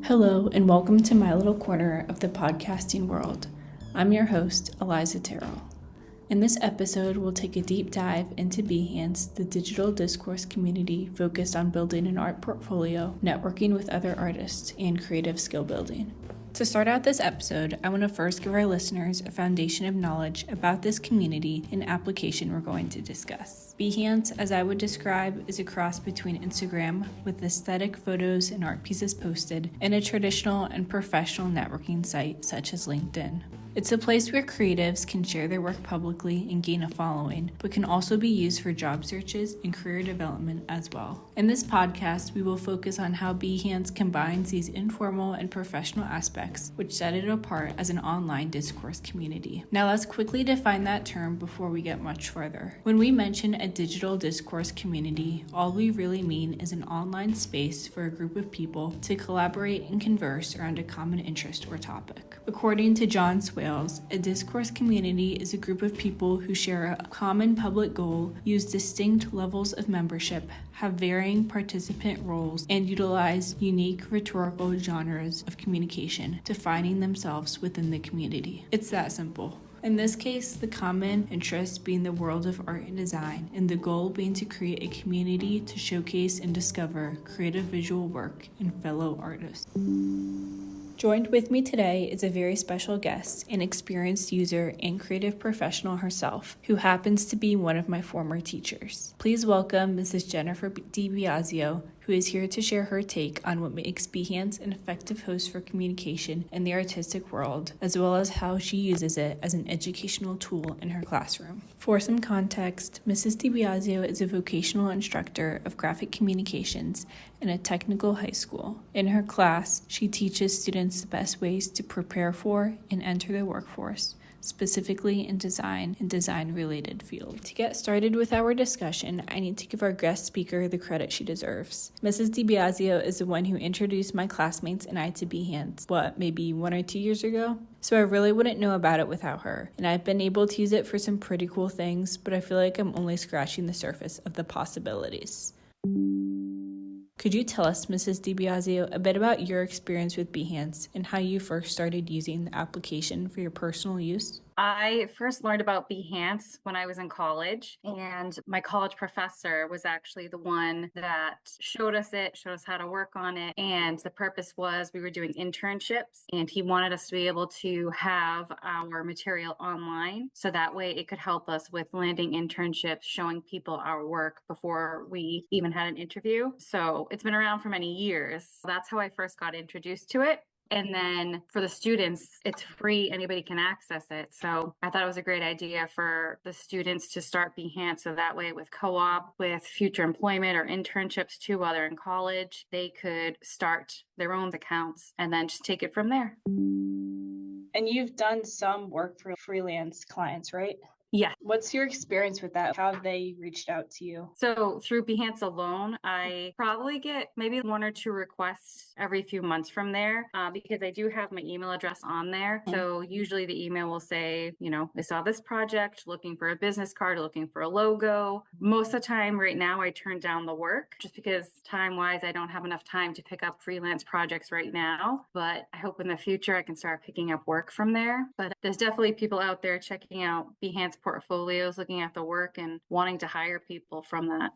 Hello, and welcome to my little corner of the podcasting world. I'm your host, Eliza Terrell. In this episode, we'll take a deep dive into Behance, the digital discourse community focused on building an art portfolio, networking with other artists, and creative skill building. To start out this episode, I want to first give our listeners a foundation of knowledge about this community and application we're going to discuss. Behance, as I would describe, is a cross between Instagram, with aesthetic photos and art pieces posted, and a traditional and professional networking site such as LinkedIn. It's a place where creatives can share their work publicly and gain a following, but can also be used for job searches and career development as well. In this podcast, we will focus on how Behance combines these informal and professional aspects, which set it apart as an online discourse community. Now let's quickly define that term before we get much further. When we mention a digital discourse community, all we really mean is an online space for a group of people to collaborate and converse around a common interest or topic. According to John Swales, a discourse community is a group of people who share a common public goal, use distinct levels of membership, have varying participant roles, and utilize unique rhetorical genres of communication, defining themselves within the community. It's that simple. In this case, the common interest being the world of art and design, and the goal being to create a community to showcase and discover creative visual work in fellow artists. Joined with me today is a very special guest, an experienced user and creative professional herself, who happens to be one of my former teachers. Please welcome Mrs. Jennifer DiBiasio, who is here to share her take on what makes Behance an effective host for communication in the artistic world, as well as how she uses it as an educational tool in her classroom. For some context, Mrs. DiBiasio is a vocational instructor of graphic communications in a technical high school. In her class, she teaches students the best ways to prepare for and enter the workforce, specifically in design and design-related fields. To get started with our discussion, I need to give our guest speaker the credit she deserves. Mrs. DiBiasio is the one who introduced my classmates and I to Behance, maybe 1 or 2 years ago? So I really wouldn't know about it without her, and I've been able to use it for some pretty cool things, but I feel like I'm only scratching the surface of the possibilities. Could you tell us, Mrs. DiBiasio, a bit about your experience with Behance and how you first started using the application for your personal use? I first learned about Behance when I was in college, and my college professor was actually the one that showed us how to work on it. And the purpose was we were doing internships, and he wanted us to be able to have our material online. So that way it could help us with landing internships, showing people our work before we even had an interview. So it's been around for many years. That's how I first got introduced to it. And then for the students, it's free. Anybody can access it. So I thought it was a great idea for the students to start Behance. So that way with co-op, with future employment or internships too, while they're in college, they could start their own accounts and then just take it from there. And you've done some work for freelance clients, right? Yeah. What's your experience with that? How have they reached out to you? So through Behance alone, I probably get maybe 1 or 2 requests every few months from there because I do have my email address on there. So usually the email will say, I saw this project, looking for a business card, looking for a logo. Most of the time right now, I turn down the work just because time-wise, I don't have enough time to pick up freelance projects right now. But I hope in the future I can start picking up work from there. But there's definitely people out there checking out Behance portfolios, looking at the work and wanting to hire people from that.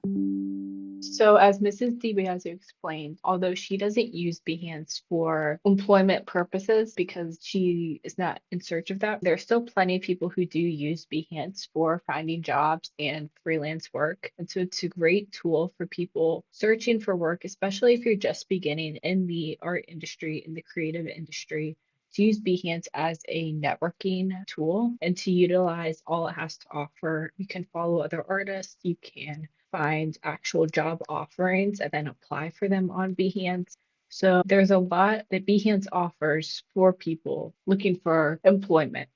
So as Mrs. DiBiasio explained, although she doesn't use Behance for employment purposes because she is not in search of that, there are still plenty of people who do use Behance for finding jobs and freelance work. And so it's a great tool for people searching for work, especially if you're just beginning in the art industry, in the creative industry, to use Behance as a networking tool and to utilize all it has to offer. You can follow other artists, you can find actual job offerings and then apply for them on Behance. So there's a lot that Behance offers for people looking for employment.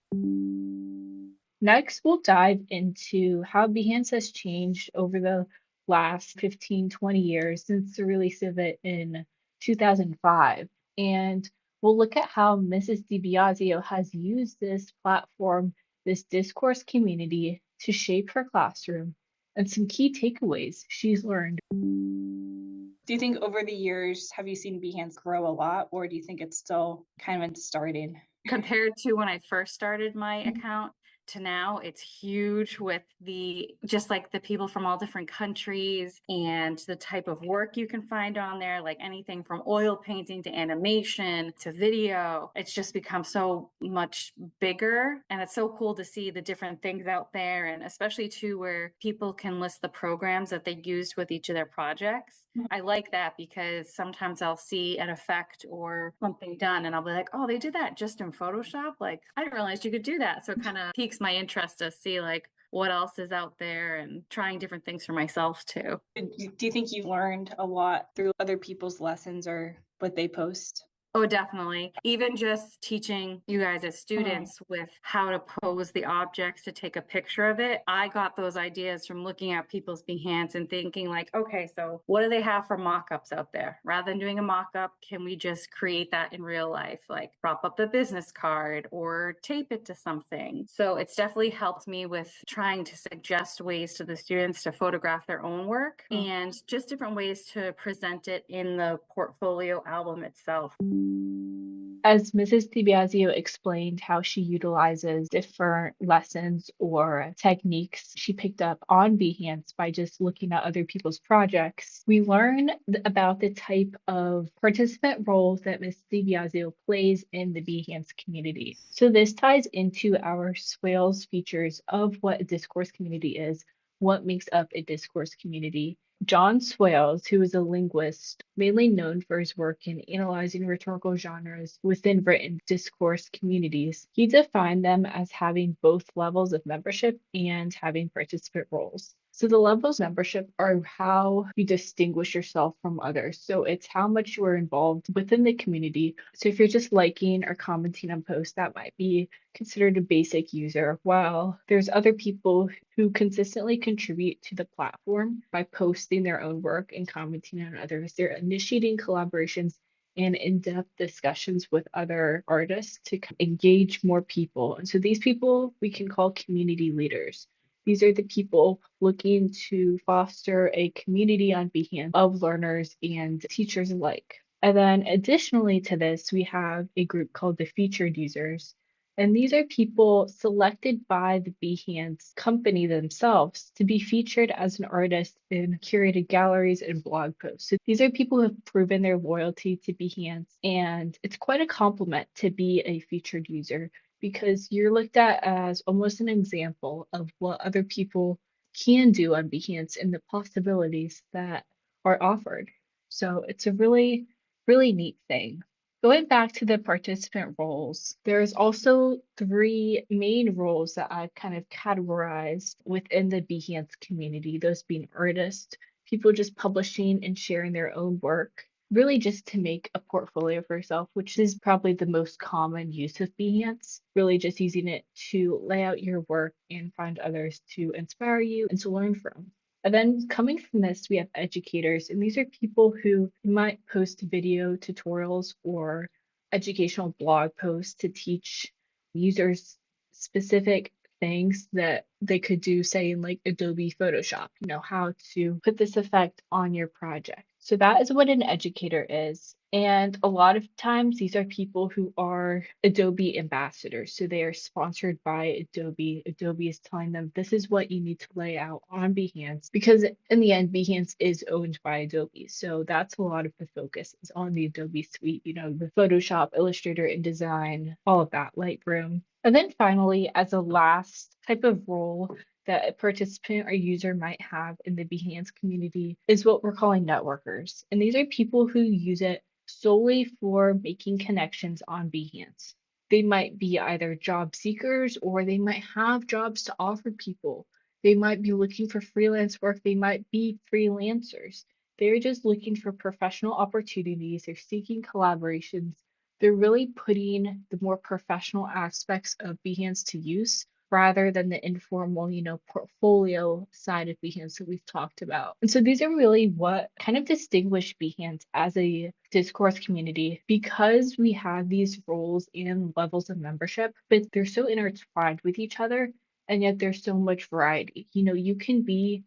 Next, we'll dive into how Behance has changed over the last 15, 20 years since the release of it in 2005. And we'll look at how Mrs. DiBiasio has used this platform, this discourse community, to shape her classroom and some key takeaways she's learned. Do you think over the years, have you seen Behance grow a lot, or do you think it's still kind of starting? Compared to when I first started my account to now, it's huge with just like the people from all different countries and the type of work you can find on there, like anything from oil painting to animation to video. It's just become so much bigger, and it's so cool to see the different things out there, and especially too where people can list the programs that they used with each of their projects. I like that because sometimes I'll see an effect or something done and I'll be like, oh, they did that just in Photoshop? Like, I didn't realize you could do that. So it kind of piques my interest to see like what else is out there and trying different things for myself too. Do you think you've learned a lot through other people's lessons or what they post? Oh, definitely. Even just teaching you guys as students with how to pose the objects to take a picture of it. I got those ideas from looking at people's Behance and thinking like, okay, so what do they have for mock-ups out there? Rather than doing a mock-up, can we just create that in real life? Like prop up the business card or tape it to something. So it's definitely helped me with trying to suggest ways to the students to photograph their own work and just different ways to present it in the portfolio album itself. As Mrs. DiBiasio explained how she utilizes different lessons or techniques she picked up on Behance by just looking at other people's projects, we learn about the type of participant roles that Ms. DiBiasio plays in the Behance community. So this ties into our Swales features of what a discourse community is, what makes up a discourse community. John Swales, who is a linguist mainly known for his work in analyzing rhetorical genres within written discourse communities, he defined them as having both levels of membership and having participant roles. So the levels of membership are how you distinguish yourself from others. So it's how much you are involved within the community. So if you're just liking or commenting on posts, that might be considered a basic user, while there's other people who consistently contribute to the platform by posting their own work and commenting on others. They're initiating collaborations and in-depth discussions with other artists to engage more people. And so these people we can call community leaders. These are the people looking to foster a community on Behance of learners and teachers alike. And then additionally to this, we have a group called the featured users. And these are people selected by the Behance company themselves to be featured as an artist in curated galleries and blog posts. So these are people who have proven their loyalty to Behance, and it's quite a compliment to be a featured user because you're looked at as almost an example of what other people can do on Behance and the possibilities that are offered. So it's a really, really neat thing. Going back to the participant roles, there's also three main roles that I've kind of categorized within the Behance community, those being artists, people just publishing and sharing their own work, really just to make a portfolio for yourself, which is probably the most common use of Behance, really just using it to lay out your work and find others to inspire you and to learn from. And then coming from this, we have educators, and these are people who might post video tutorials or educational blog posts to teach users specific things that they could do, say, in like Adobe Photoshop, how to put this effect on your project. So that is what an educator is. And a lot of times these are people who are Adobe ambassadors. So they are sponsored by Adobe. Adobe is telling them this is what you need to lay out on Behance because in the end, Behance is owned by Adobe. So that's a lot of the focus is on the Adobe suite, the Photoshop, Illustrator, InDesign, all of that, Lightroom. And then finally, as a last type of role that a participant or user might have in the Behance community is what we're calling networkers. And these are people who use it solely for making connections on Behance. They might be either job seekers or they might have jobs to offer people. They might be looking for freelance work. They might be freelancers. They're just looking for professional opportunities. They're seeking collaborations. They're really putting the more professional aspects of Behance to use rather than the informal, portfolio side of Behance that we've talked about. And so these are really what kind of distinguish Behance as a discourse community because we have these roles and levels of membership, but they're so intertwined with each other, and yet there's so much variety. You can be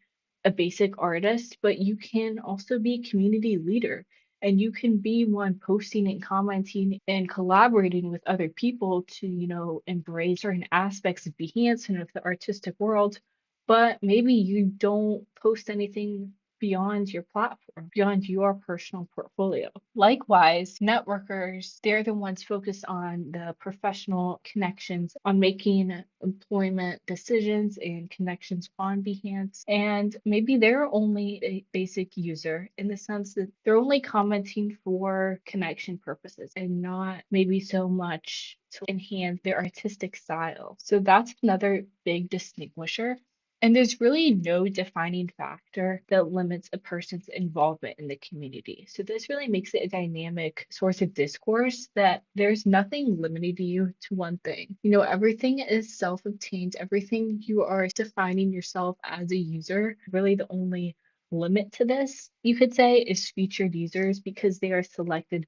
a basic artist, but you can also be a community leader. And you can be one posting and commenting and collaborating with other people to, embrace certain aspects of Behance and of the artistic world. But maybe you don't post anything beyond your platform, beyond your personal portfolio. Likewise, networkers, they're the ones focused on the professional connections, on making employment decisions and connections on Behance. And maybe they're only a basic user in the sense that they're only commenting for connection purposes and not maybe so much to enhance their artistic style. So that's another big distinguisher. And there's really no defining factor that limits a person's involvement in the community. So this really makes it a dynamic source of discourse that there's nothing limiting you to one thing. Everything is self-obtained, everything you are defining yourself as a user. Really the only limit to this, you could say, is featured users because they are selected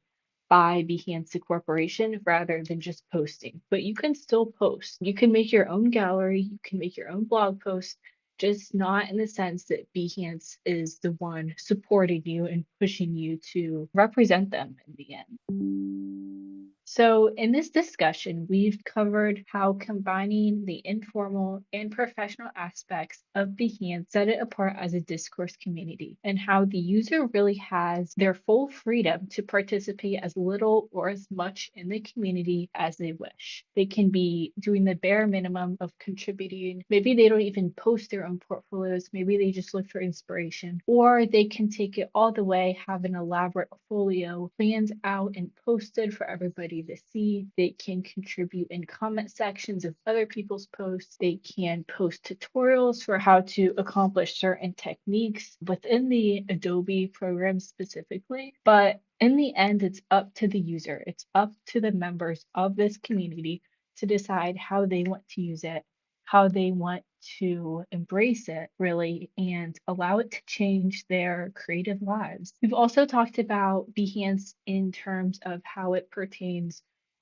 by Behance the corporation rather than just posting. But you can still post. You can make your own gallery, you can make your own blog post, just not in the sense that Behance is the one supporting you and pushing you to represent them in the end. So, in this discussion, we've covered how combining the informal and professional aspects of Behance set it apart as a discourse community, and how the user really has their full freedom to participate as little or as much in the community as they wish. They can be doing the bare minimum of contributing. Maybe they don't even post their own portfolios, maybe they just look for inspiration, or they can take it all the way, have an elaborate portfolio planned out and posted for everybody to see. They can contribute in comment sections of other people's posts. They can post tutorials for how to accomplish certain techniques within the Adobe program specifically. But in the end, it's up to the user. It's up to the members of this community to decide how they want to use it, how they want to embrace it, really, and allow it to change their creative lives. We've also talked about Behance in terms of how it pertains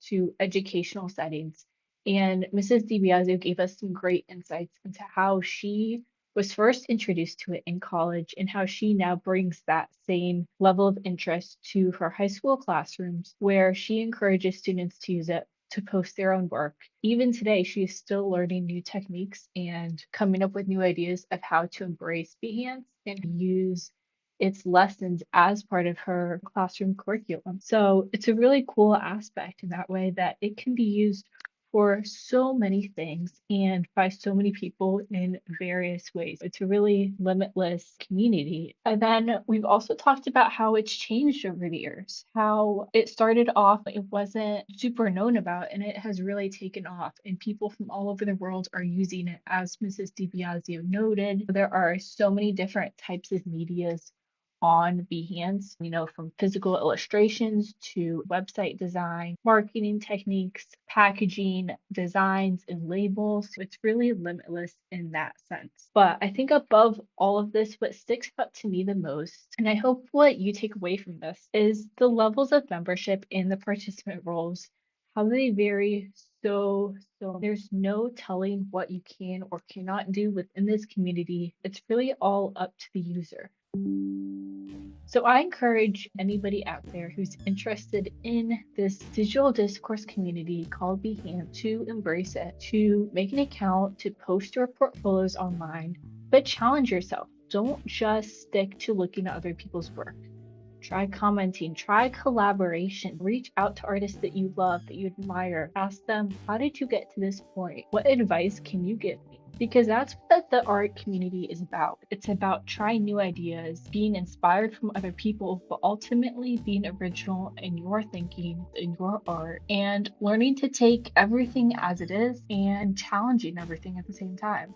to educational settings. And Mrs. DiBiasio gave us some great insights into how she was first introduced to it in college and how she now brings that same level of interest to her high school classrooms, where she encourages students to use it to post their own work. Even today, she is still learning new techniques and coming up with new ideas of how to embrace Behance and use its lessons as part of her classroom curriculum. So it's a really cool aspect in that way that it can be used for so many things and by so many people in various ways. It's a really limitless community. And then we've also talked about how it's changed over the years, how it started off, it wasn't super known about, and it has really taken off. And people from all over the world are using it. As Mrs. DiBiasio noted, there are so many different types of medias on Behance, from physical illustrations to website design, marketing techniques, packaging, designs, and labels. It's really limitless in that sense. But I think above all of this, what sticks out to me the most, and I hope what you take away from this, is the levels of membership in the participant roles, how they vary so there's no telling what you can or cannot do within this community. It's really all up to the user. So I encourage anybody out there who's interested in this digital discourse community called Behance to embrace it, to make an account, to post your portfolios online, but challenge yourself. Don't just stick to looking at other people's work. Try commenting, try collaboration, reach out to artists that you love, that you admire. Ask them, how did you get to this point? What advice can you give me? Because that's what the art community is about. It's about trying new ideas, being inspired from other people, but ultimately being original in your thinking, in your art, and learning to take everything as it is and challenging everything at the same time.